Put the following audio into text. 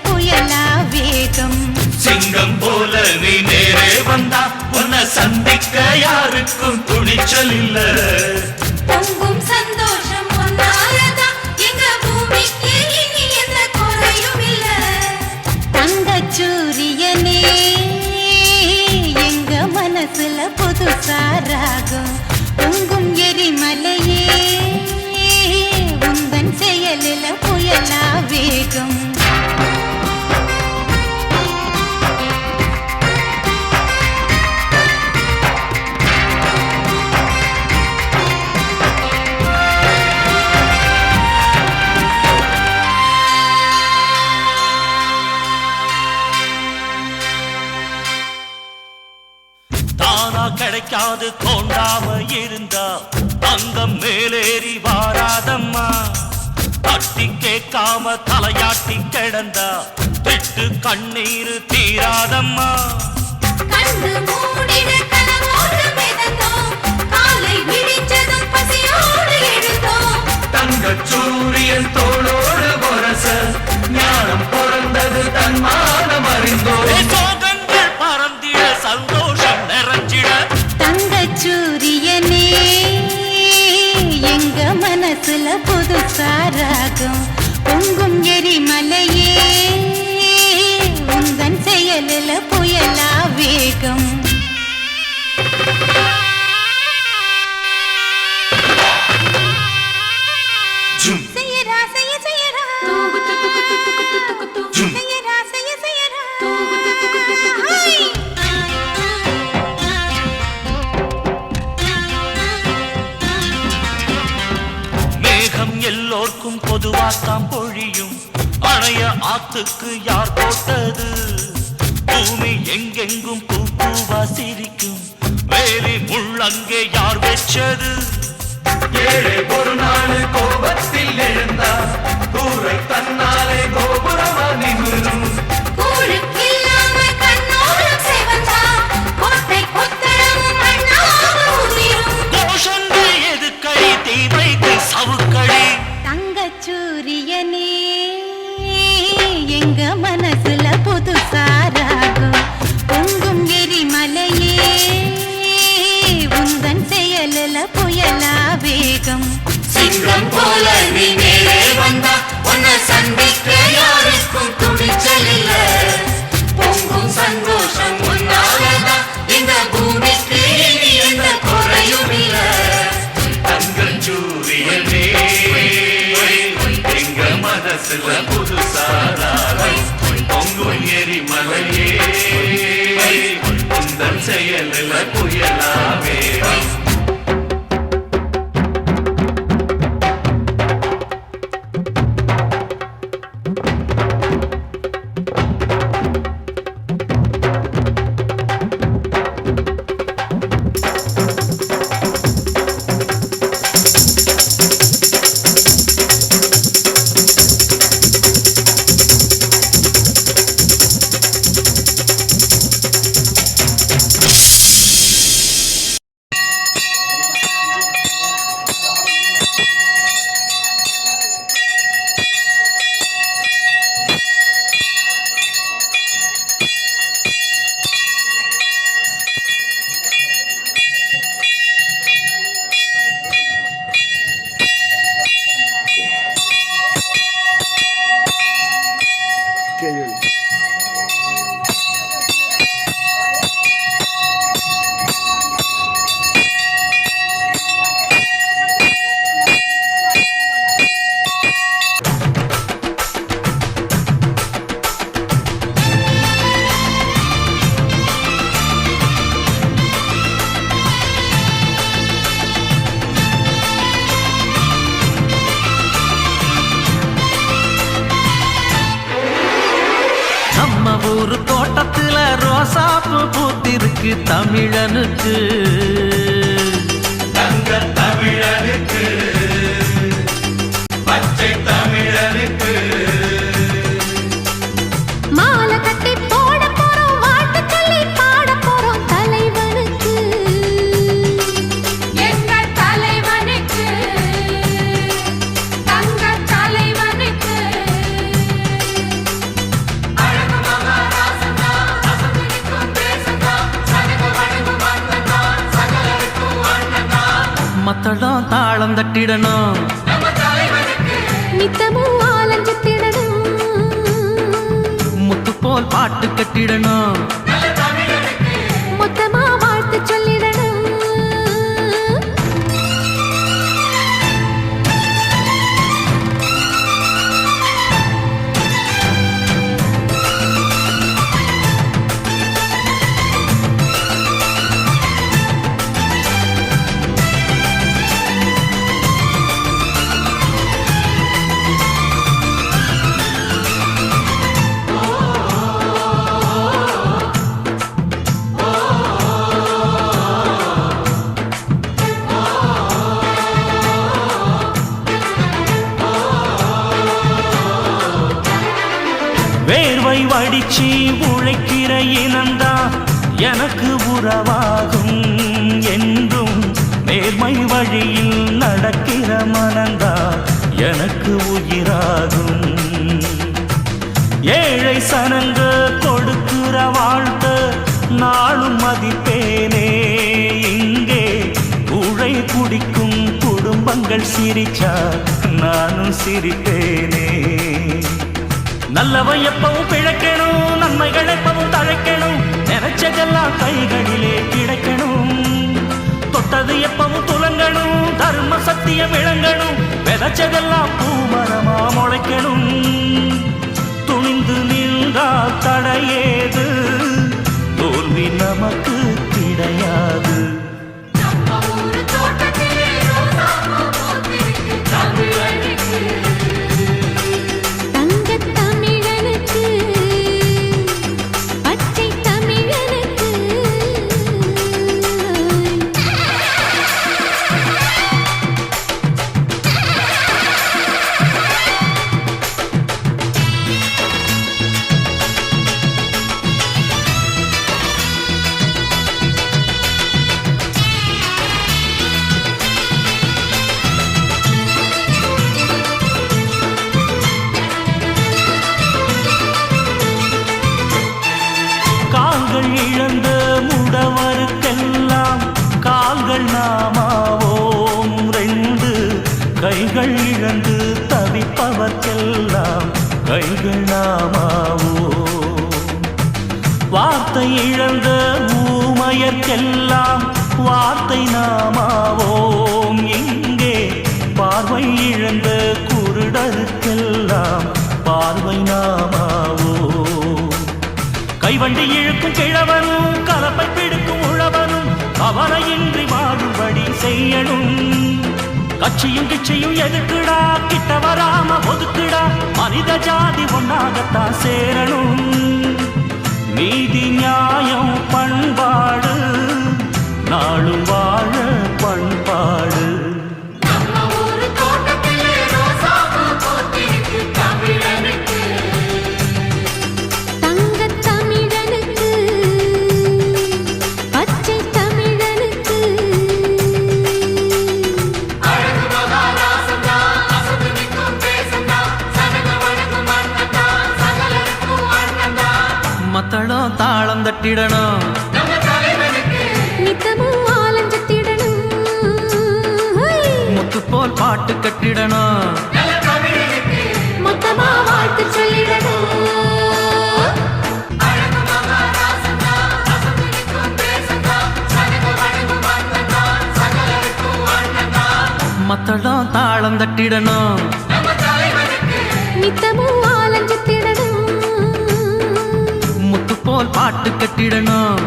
புயலா வேகம். சிங்கம் போல நீ நேரே வந்தா உன்னை சந்திக்க யாருக்கும் துணிச்சல் இல்ல. பொங்கும் சந்தோஷம் ஒன்னாலதான் எங்க பூமிக்கு இனி எந்த குறையும் இல்ல. தங்கச் சூரியனே எங்க மனசுல புதுசா ராகம். பொங்கும் எரிமலையே உந்தன் செயலில புயலா வேகம். கிடைக்காது தோண்டாம இருந்தா தங்கம் மேலேறி வாராதம்மா. தட்டி கேட்காம தலையாட்டி கிடந்தா திட்டு கண்ணீர் தீராதம்மா. கண்டு மூடிட கனவோடு மிதந்தோம், காலை விடிஞ்சதும் பசியோடு எழுந்தோம். தங்கச் சூரியன் தோளோடு பொரச ஞானம் பிறந்தது தன்மானம் அறிந்தோம். சோகங்கள் பறந்திட சந்தோஷம் நிறைஞ்சிட. தங்கச் சூரியனே எங்க மனசுல புதுசா ராகம். பொங்கும் எரிமலையே உந்தன் செயலில புயலா வேகம். செய்யரா செய்ய செய்யரா செய்யரா செய்ய செய்யரா. மேகம் எல்லோர்க்கும் பொதுவாத்தான் பொழியும். அணைய ஆத்துக்கு யார் போட்டது? பூமி எங்கெங்கும் பூ பூவா சிரிக்கும். வேலி முள்ளங்கே யார் வெச்சது? ஏழை ஒரு நாள் கோபத்தில் எழுந்தா கூரை தன்னாலே கோபுரமா நிமிரும். கோஷங்கள் எதுக்கடி தீவைக்கு சவுக்கடி. தங்கச் சூரியனே எங்க மனசுல புதுசா ராகம். பொங்கும் எரிமலையே உந்தன் செயலில புயலா வேகம். சிங்கம் போல நீ நேரே வந்தா உன்னை சந்திக்க யாருக்கும் துணிச்சல் இல்ல. பொங்கும் சந்தோஷம் உன்னாலதான் இந்த பூமிக்கு இனி எந்த குறையும் இல்ல. தங்கச் சூரியனே எங்க மனசுல புதுசாராகம். பொங்கும் எரிமலையே உந்தன் செயலில் புயலா வேகம். ஊரு தோட்டத்துல ரோசாப்பு பூத்திருக்கு தமிழனுக்கு. தங்க தமிழனுக்கு பச்சை தமிழனுக்கு மாலை கட்டி போட போறோம், வாழ்த்து சொல்லி பாட போறோம் தலைவனுக்கு. எங்க தலைவனுக்கு, தங்க தலைவனுக்கு. தட்டிடணும் நித்தமும் ஆலஞ்சு திடணும் முத்து போல் பாட்டு கட்டிடணும் மொத்தமா வாழ்த்து சொல்லிடணும் வேர்வை வடிச்சு உழைக்கிற இனந்தா எனக்கு உறவாகும் என்றும் நேர்மை வழியில் நடக்கிற மனந்தா எனக்கு உயிராகும் ஏழை சனங்க கொடுக்கிற வாழ்த்த நாளும் மதிப்பேனே இங்கே உழை குடிக்கும் குடும்பங்கள் சிரிச்சா நானும் சிரிப்பேனே நல்லவன் எப்பவும் பிழைக்கணும் நன்மைகள் எப்பவும் தழைக்கணும் நினைச்சதெல்லாம் கைகளிலே கிடைக்கணும் தொட்டது எப்பவும் துலங்கணும் தர்ம சத்தியம் விளங்கணும் விதைச்சதெல்லாம் பூமரமா முளைக்கணும் துணிந்து நின்றால் தடையேது தோல்வி நமக்கு கிடையாது இழந்த முடவருக்கெல்லாம் கால்கள் நாமாவோம் ரெண்டு கைகள் இழந்து தவிப்பவர்க்கெல்லாம் கைகள் நாமாவோ வார்த்தை இழந்த ஊமையர்க்கெல்லாம் வார்த்தை நாமாவோம் இங்கே பார்வை இழந்த குருடருக்கெல்லாம் பார்வை நாமாவோ கைவண்டி இழுக்கும் கிழவனும் கலப்பை பிடிக்கும் உழவனும் அவனையின்றி வாழும்படி செய்யணும் கட்சியும் கிட்சியும் எதுக்குடா கிட்ட வராம ஒதுக்குடா மனித ஜாதி ஒன்னாகத்தான் சேரணும் நீதி நியாயம் பண்பாடு நாளும் வாழ பண்பாடு மத்தளம் தாளம் தட்டிடணும் நித்தமும் ஆலஞ்சு திடணும் முத்து போல் பாட்டு கட்டிடணும் மொத்தமா வாழ்த்து சொல்லிடணும் மத்தளம் தாளம் தட்டிடணும் நித்தமும் ஆலஞ்சு திடணும் முத்து போல் பாட்டு கட்டிடணும்